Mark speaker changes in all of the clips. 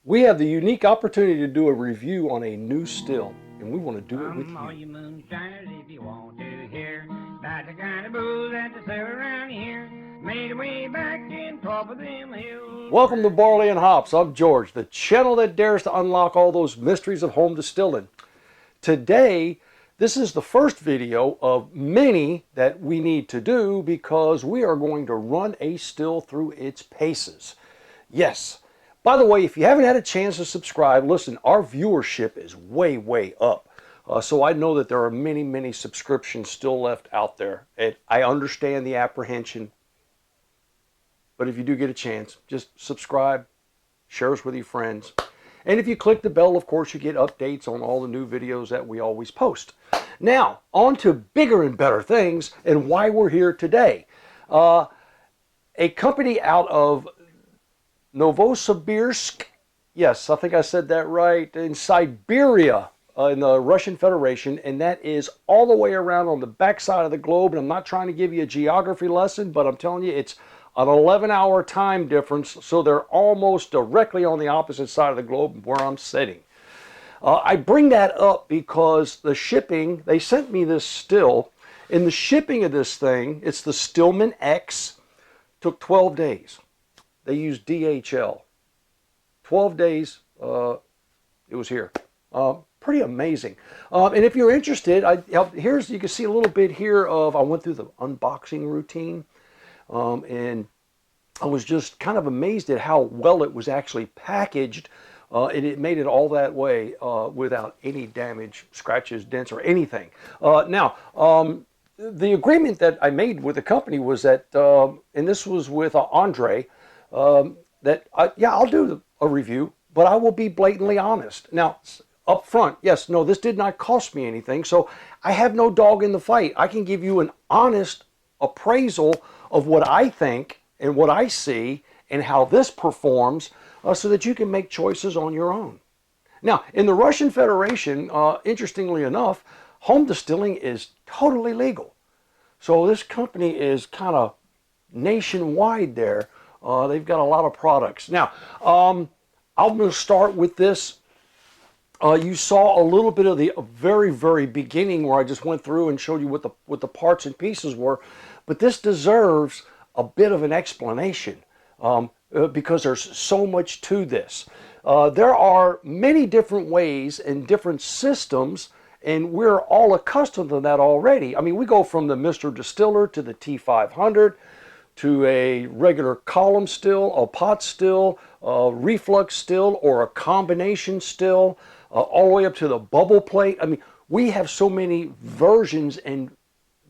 Speaker 1: We have the unique opportunity to do a review on a new still, and we want to do it with
Speaker 2: All
Speaker 1: you.
Speaker 2: you moonshiners, if you want to hear about the kind of booze that they serve around here, made a way back in top of them hills.
Speaker 1: Welcome to Barley and Hops. I'm George, the channel that dares to unlock all those mysteries of home distilling. Today, this is the first video of many that we need to do because we are going to run a still through its paces. Yes. By the way, if you haven't had a chance to subscribe, listen, our viewership is way up. So I know that there are many subscriptions still left out there. And I understand the apprehension. But if you do get a chance, just subscribe, share us with your friends. And if you click the bell, of course, you get updates on all the new videos that we always post. Now, on to bigger and better things and why we're here today. A company out of Novosibirsk, yes, I think I said that right, in Siberia, in the Russian Federation, and that is all the way around on the backside of the globe. And I'm not trying to give you a geography lesson, but I'm telling you it's an 11-hour time difference, so they're almost directly on the opposite side of the globe where I'm sitting. I bring that up because the shipping, they sent me this still, and the shipping of this thing, it's the Stillman X, took 12 days. They used DHL. 12 days, it was here. Pretty amazing. And if you're interested, here's, you can see a little bit here of, I went through the unboxing routine, and I was just kind of amazed at how well it was actually packaged, and it made it all that way without any damage, scratches, dents, or anything. Now, the agreement that I made with the company was that, and this was with Andre, that I'll do a review, but I will be blatantly honest. Now, up front, yes, no, this did not cost me anything, so I have no dog in the fight. I can give you an honest appraisal of what I think and what I see and how this performs, so that you can make choices on your own. Now, in the Russian Federation, interestingly enough, home distilling is totally legal. So this company is kind of nationwide there. They've got a lot of products. Now, I'm going to start with this. You saw a little bit of the very beginning where I just went through and showed you what the parts and pieces were, but this deserves a bit of an explanation because there's so much to this. There are many different ways and different systems, and we're all accustomed to that already. I mean, we go from the Mr. Distiller to the T500, to a regular column still, a pot still, a reflux still, or a combination still, all the way up to the bubble plate. I mean, we have so many versions and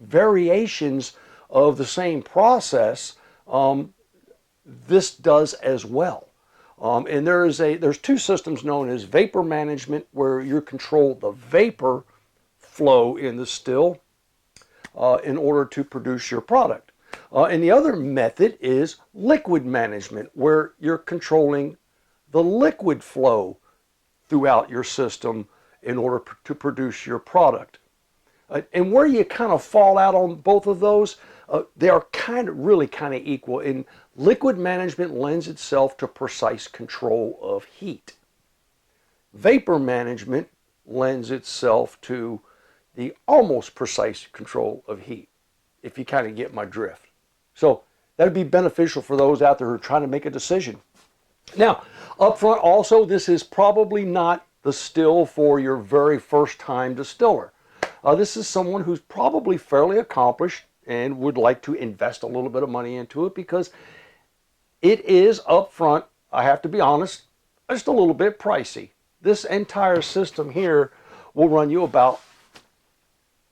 Speaker 1: variations of the same process. This does as well. And there's two systems known as vapor management, where you control the vapor flow in the still in order to produce your product. And the other method is liquid management, where you're controlling the liquid flow throughout your system in order to produce your product. And where you kind of fall out on both of those, they are really kind of equal. And liquid management lends itself to precise control of heat. Vapor management lends itself to the almost precise control of heat, if you kind of get my drift. So that would be beneficial for those out there who are trying to make a decision. Now, up front also, this is probably not the still for your very first time distiller. This is someone who's probably fairly accomplished and would like to invest a little bit of money into it, because it is up front, I have to be honest, just a little bit pricey. This entire system here will run you about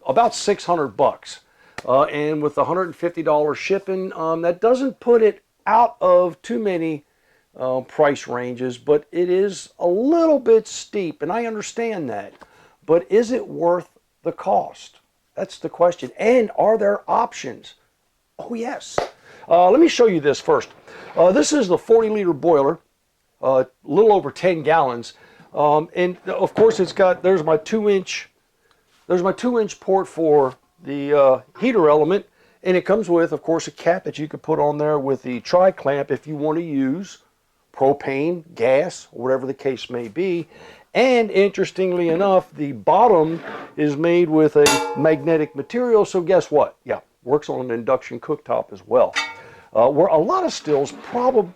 Speaker 1: $600. And with the $150 shipping, that doesn't put it out of too many price ranges, but it is a little bit steep, and I understand that. But is it worth the cost? That's the question. And are there options? Oh, yes. Let me show you this first. This is the 40-liter boiler, a little over 10 gallons. And of course, there's my 2-inch port for the heater element, and it comes with, of course, a cap that you could put on there with the tri-clamp if you want to use propane, gas, whatever the case may be. And interestingly enough, the bottom is made with a magnetic material, so guess what? Yeah, works on an induction cooktop as well. Where a lot of stills probably,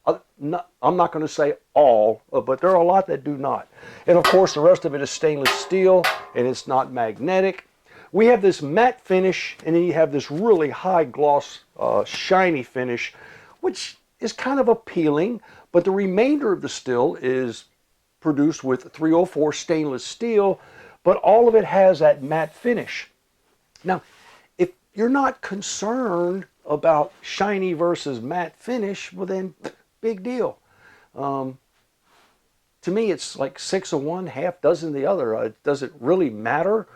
Speaker 1: I'm not going to say all, but there are a lot that do not. And of course, the rest of it is stainless steel, and it's not magnetic. We have this matte finish, and then you have this really high gloss, shiny finish, which is kind of appealing, but the remainder of the still is produced with 304 stainless steel, but all of it has that matte finish. Now, if you're not concerned about shiny versus matte finish, well then, big deal. To me, it's like 6 of one, half dozen the other. Does it really matter?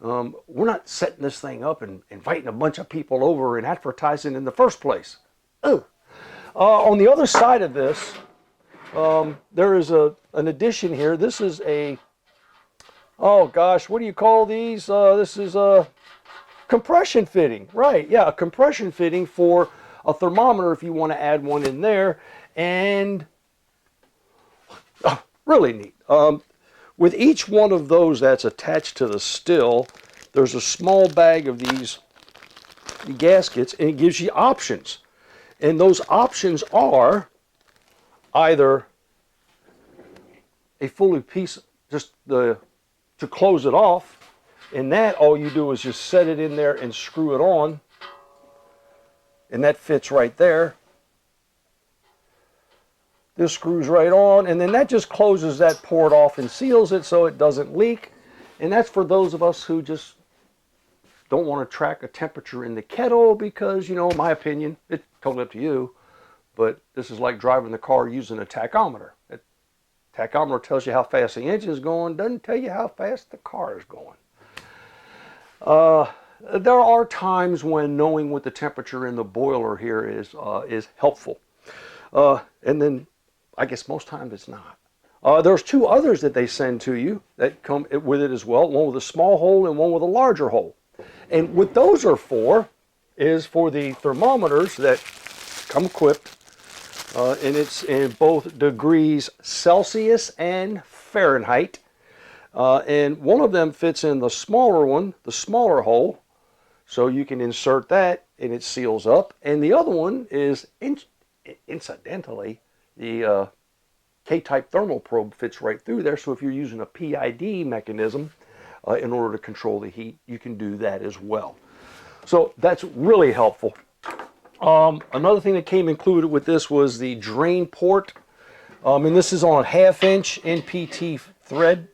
Speaker 1: We're not setting this thing up and inviting a bunch of people over and advertising in the first place. Oh. On the other side of this, there is an addition here. This is a, oh gosh, what do you call these? This is a compression fitting, right? Yeah, a compression fitting for a thermometer if you want to add one in there. And really neat. With each one of those that's attached to the still, there's a small bag of these gaskets, and it gives you options. And those options are either a fully piece, just to close it off, and that all you do is just set it in there and screw it on, and that fits right there. This screws right on, and then that just closes that port off and seals it so it doesn't leak. And that's for those of us who just don't want to track a temperature in the kettle because, you know, in my opinion, it's totally up to you, but this is like driving the car using a tachometer. That tachometer tells you how fast the engine is going, doesn't tell you how fast the car is going. There are times when knowing what the temperature in the boiler here is helpful. And then I guess most times it's not. There's two others that they send to you that come with it as well, one with a small hole and one with a larger hole. And what those are for is for the thermometers that come equipped, and it's in both degrees Celsius and Fahrenheit. And one of them fits in the smaller one, the smaller hole, so you can insert that and it seals up. And the other one is, incidentally, the K-type thermal probe fits right through there, so if you're using a PID mechanism in order to control the heat, you can do that as well. So that's really helpful. Another thing that came included with this was the drain port, and this is on 1/2-inch NPT threaded.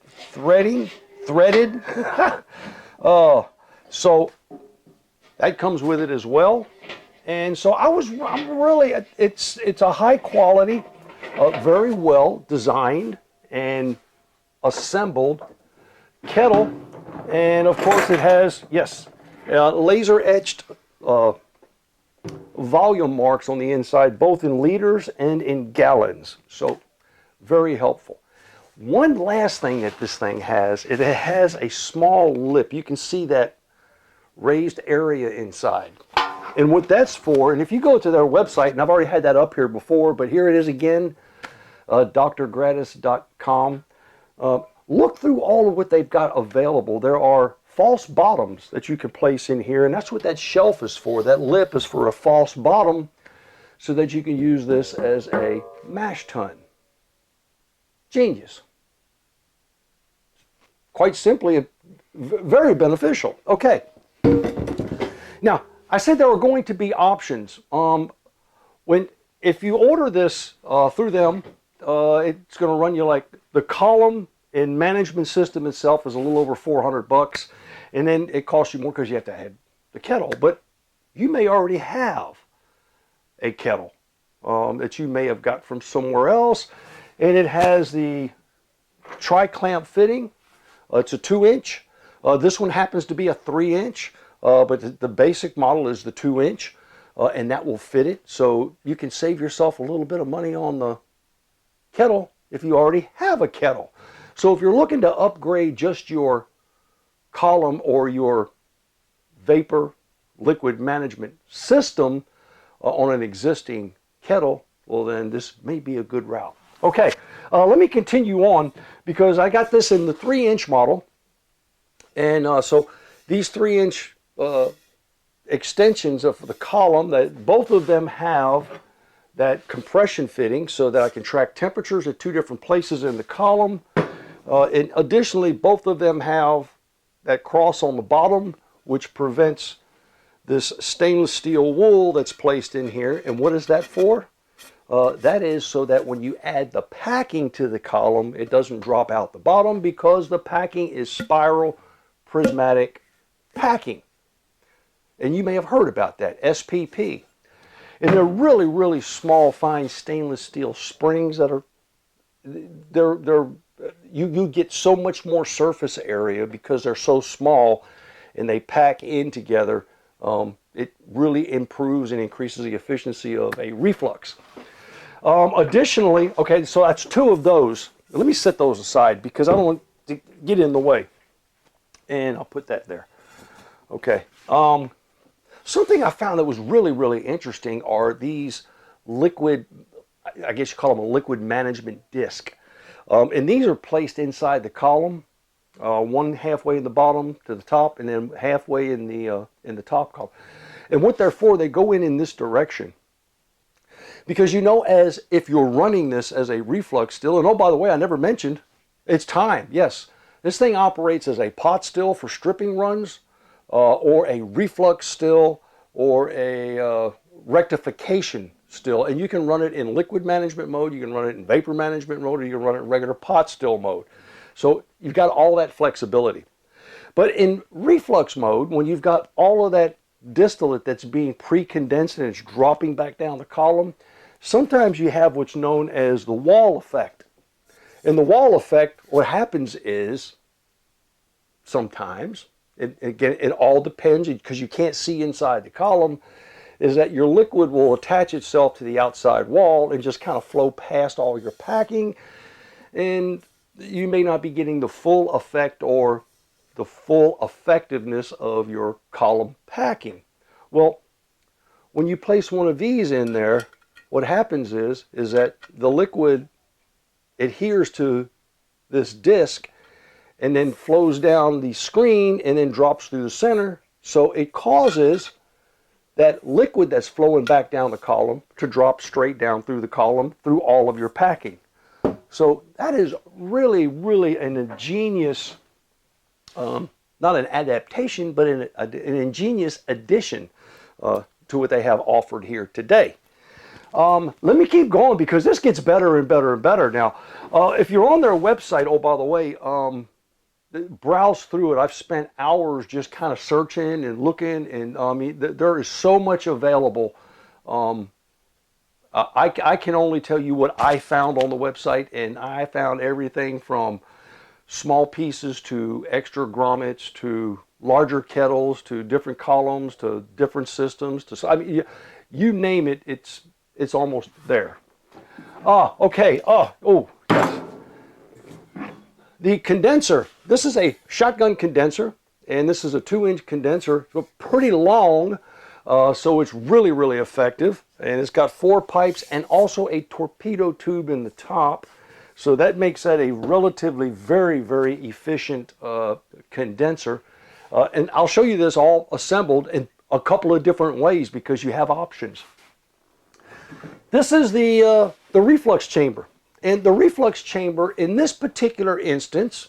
Speaker 1: So that comes with it as well. And so I'm really, it's a high quality, very well designed and assembled kettle. And of course it has, yes, laser etched volume marks on the inside, both in liters and in gallons. So very helpful. One last thing that this thing has, it has a small lip. You can see that raised area inside. And what that's for, and if you go to their website, and I've already had that up here before, but here it is again, drgradus.com. Look through all of what they've got available. There are false bottoms that you can place in here, and that's what that shelf is for. That lip is for a false bottom so that you can use this as a mash tun. Genius. Quite simply, very beneficial. Okay. Now, I said there were going to be options. If you order this through them, it's going to run you like the column and management system itself is a little over $400, and then it costs you more because you have to add the kettle. But you may already have a kettle that you may have got from somewhere else, and it has the tri-clamp fitting. It's a 2-inch. This one happens to be a 3-inch. But the basic model is the 2-inch, and that will fit it. So you can save yourself a little bit of money on the kettle if you already have a kettle. So if you're looking to upgrade just your column or your vapor liquid management system on an existing kettle, well then this may be a good route. Okay, let me continue on because I got this in the 3-inch model. And so these 3-inch extensions of the column, that both of them have that compression fitting so that I can track temperatures at 2 different places in the column. And additionally, both of them have that cross on the bottom, which prevents this stainless steel wool that's placed in here. And what is that for? That is so that when you add the packing to the column, it doesn't drop out the bottom, because the packing is spiral prismatic packing. And you may have heard about that, SPP. And they're really, really small, fine stainless steel springs that are, you get so much more surface area because they're so small and they pack in together. It really improves and increases the efficiency of a reflux. Additionally, okay, so that's 2 of those. Let me set those aside because I don't want to get in the way. And I'll put that there. Okay. Something I found that was really, really interesting are these liquid, I guess you call them a liquid management disc. And these are placed inside the column, one halfway in the bottom to the top, and then halfway in the top column. And what they're for, they go in this direction. Because you know, as if you're running this as a reflux still, and oh, by the way, I never mentioned, it's time, yes. This thing operates as a pot still for stripping runs, or a reflux still, or a rectification still. And you can run it in liquid management mode, you can run it in vapor management mode, or you can run it in regular pot still mode. So you've got all that flexibility. But in reflux mode, when you've got all of that distillate that's being pre-condensed and it's dropping back down the column, sometimes you have what's known as the wall effect. In the wall effect, what happens is, sometimes, again, it all depends because you can't see inside the column, is that your liquid will attach itself to the outside wall and just kind of flow past all your packing, and you may not be getting the full effect or the full effectiveness of your column packing. Well, when you place one of these in there, what happens is that the liquid adheres to this disc and then flows down the screen and then drops through the center. So it causes that liquid that's flowing back down the column to drop straight down through the column through all of your packing. So that is really, really an ingenious, not an adaptation, but an ingenious addition to what they have offered here today. Let me keep going because this gets better and better and better. Now, if you're on their website, oh, by the way, browse through it. I've spent hours just kind of searching and looking, and I mean, there is so much available. I can only tell you what I found on the website, and I found everything from small pieces to extra grommets to larger kettles to different columns to different systems. To, I mean, you name it, it's almost there. Okay. Oh, yes. The condenser. This is a shotgun condenser, and this is a 2-inch condenser. It's pretty long, so it's really, really effective. And it's got 4 pipes and also a torpedo tube in the top. So that makes that a relatively very, very efficient condenser. And I'll show you this all assembled in a couple of different ways because you have options. This is the reflux chamber. And the reflux chamber in this particular instance,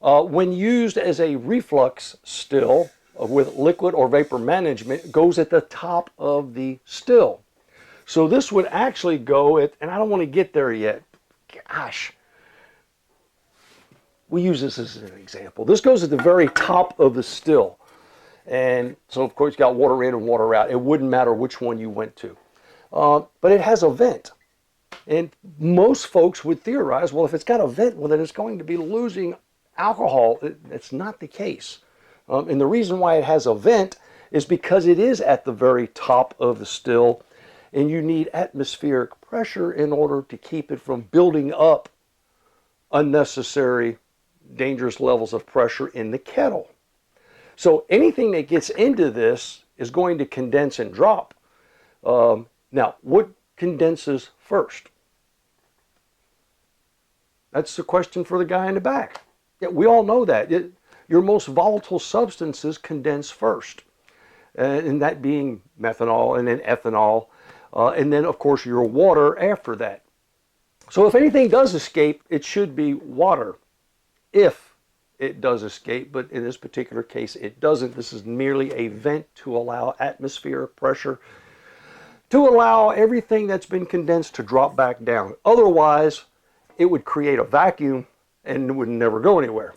Speaker 1: when used as a reflux still with liquid or vapor management, goes at the top of the still. So this would actually go at, and I don't want to get there yet. Gosh. We use this as an example. This goes at the very top of the still. And so, of course, you got water in and water out. It wouldn't matter which one you went to. But it has a vent. And most folks would theorize, well, if it's got a vent, well, then it's going to be losing alcohol. It's not the case. And the reason why it has a vent is because it is at the very top of the still, and you need atmospheric pressure in order to keep it from building up unnecessary, dangerous levels of pressure in the kettle. So anything that gets into this is going to condense and drop. Now, what condenses first? That's the question for the guy in the back. Yeah, we all know that. Your most volatile substances condense first, and that being methanol and then ethanol, and then of course your water after that. So if anything does escape, it should be water, if it does escape, but in this particular case it doesn't. This is merely a vent to allow atmospheric pressure, to allow everything that's been condensed to drop back down. Otherwise, it would create a vacuum and it would never go anywhere.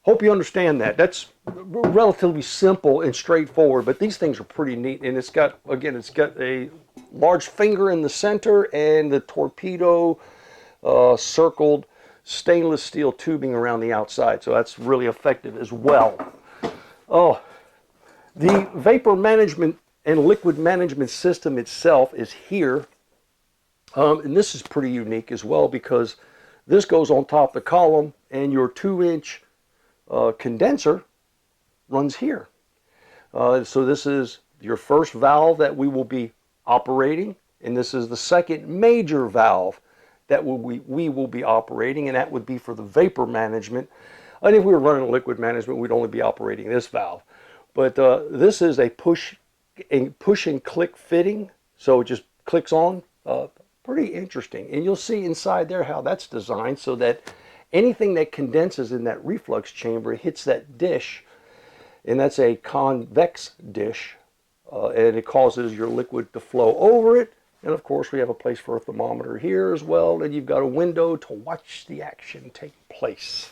Speaker 1: Hope you understand that. That's relatively simple and straightforward, but these things are pretty neat. And it's got, again, it's got a large finger in the center and the torpedo circled stainless steel tubing around the outside. So that's really effective as well. Oh, the vapor management and liquid management system itself is here. And this is pretty unique as well, because this goes on top of the column and your 2-inch condenser runs here. So this is your first valve that we will be operating, and this is the second major valve that we will be operating, and that would be for the vapor management. And if we were running liquid management, we'd only be operating this valve. But this is a push and click fitting, so it just clicks on. Pretty interesting. And you'll see inside there how that's designed so that anything that condenses in that reflux chamber hits that dish, and that's a convex dish, and it causes your liquid to flow over it. And of course we have a place for a thermometer here as well, and you've got a window to watch the action take place.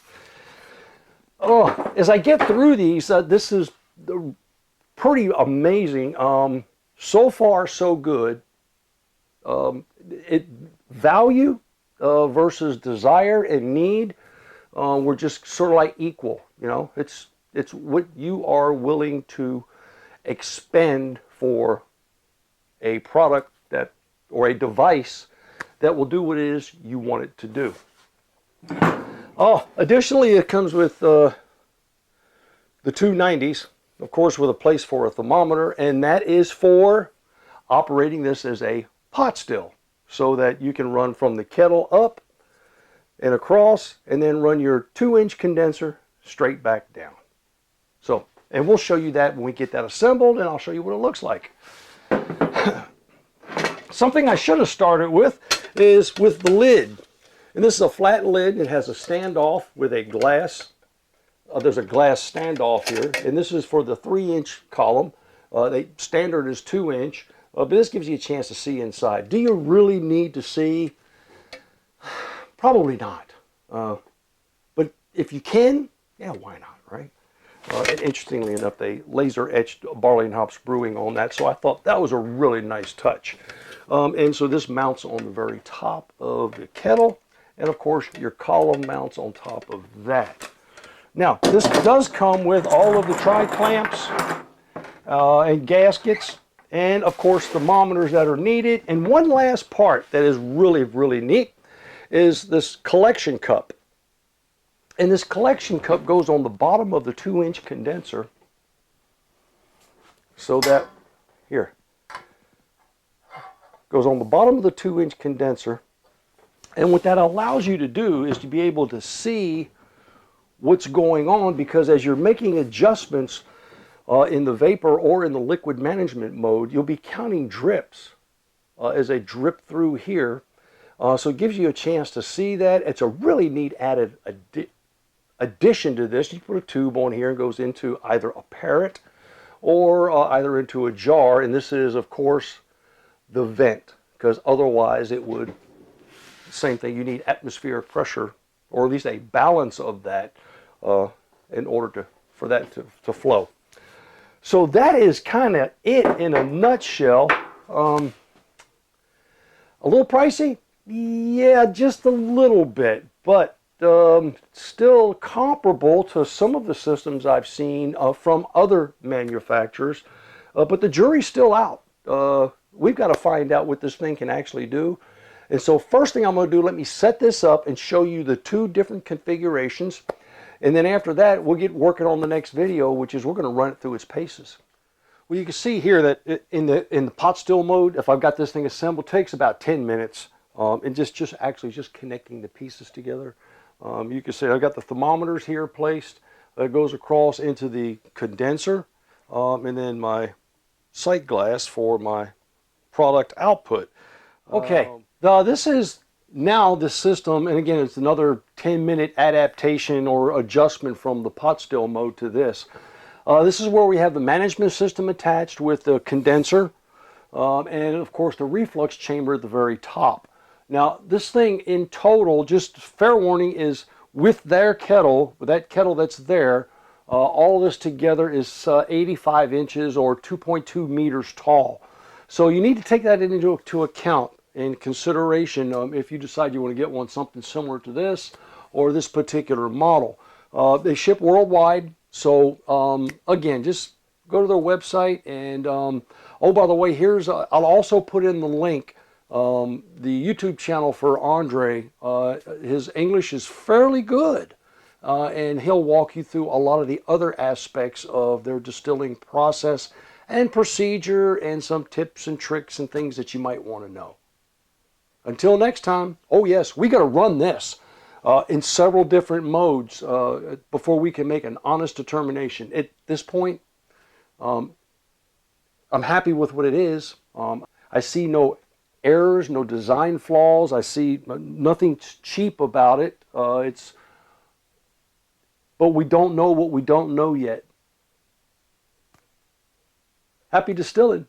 Speaker 1: Oh, as I get through these, this is pretty amazing. So far so good. Value versus desire and need, we're just sort of like equal. You know, it's what you are willing to expend for a product that, or a device that will do what it is you want it to do. Oh, additionally, it comes with the 290s, of course, with a place for a thermometer, and that is for operating this as a pot still, so that you can run from the kettle up and across, and then run your 2-inch condenser straight back down. So, and we'll show you that when we get that assembled, and I'll show you what it looks like. Something I should have started with is with the lid. And this is a flat lid. It has a standoff with a glass. There's a glass standoff here, and this is for the 3-inch column. The standard is 2-inch. But this gives you a chance to see inside. Do you really need to see? Probably not. But if you can, yeah, why not, right? And interestingly enough, they laser etched Barley and hops brewing on that, so I thought that was a really nice touch. And so this mounts on the very top of the kettle, and of course your column mounts on top of that. Now, this does come with all of the tri-clamps and gaskets, and of course thermometers that are needed. And one last part that is really, really neat is this collection cup. And this collection cup goes on the bottom of the 2-inch condenser, so that, here, goes on the bottom of the 2-inch condenser. And what that allows you to do is to be able to see what's going on, because as you're making adjustments in the vapor or in the liquid management mode, you'll be counting drips as they drip through here. So it gives you a chance to see that. It's a really neat added addition to this. You put a tube on here and goes into either a parrot or either into a jar. And this is, of course, the vent, because otherwise it would, same thing, you need atmospheric pressure, or at least a balance of that in order for that to flow. So that is kind of it in a nutshell. A little pricey? Yeah, just a little bit, but still comparable to some of the systems I've seen from other manufacturers. But the jury's still out. We've got to find out what this thing can actually do. And so first thing I'm going to do, let me set this up and show you the 2 different configurations. And then after that, we'll get working on the next video, which is we're going to run it through its paces. Well, you can see here that in the pot still mode, if I've got this thing assembled, it takes about 10 minutes. And just actually just connecting the pieces together. You can see I've got the thermometers here placed. That goes across into the condenser, and then my sight glass for my product output. Okay, this is now the system, and again, it's another 10-minute adaptation or adjustment from the pot still mode to this. This is where we have the management system attached with the condenser, and of course the reflux chamber at the very top. Now, this thing in total, just fair warning, is with their kettle, with that kettle that's there, all this together is 85 inches or 2.2 meters tall. So you need to take that into account in consideration if you decide you want to get one something similar to this or this particular model. They ship worldwide, so again, just go to their website and, oh, by the way, I'll also put in the link. The YouTube channel for Andre, his English is fairly good, and he'll walk you through a lot of the other aspects of their distilling process and procedure and some tips and tricks and things that you might want to know. Until next time, oh yes, we got to run this in several different modes before we can make an honest determination. At this point, I'm happy with what it is. I see no errors, no design flaws. I see nothing cheap about it. But we don't know what we don't know yet. Happy distilling.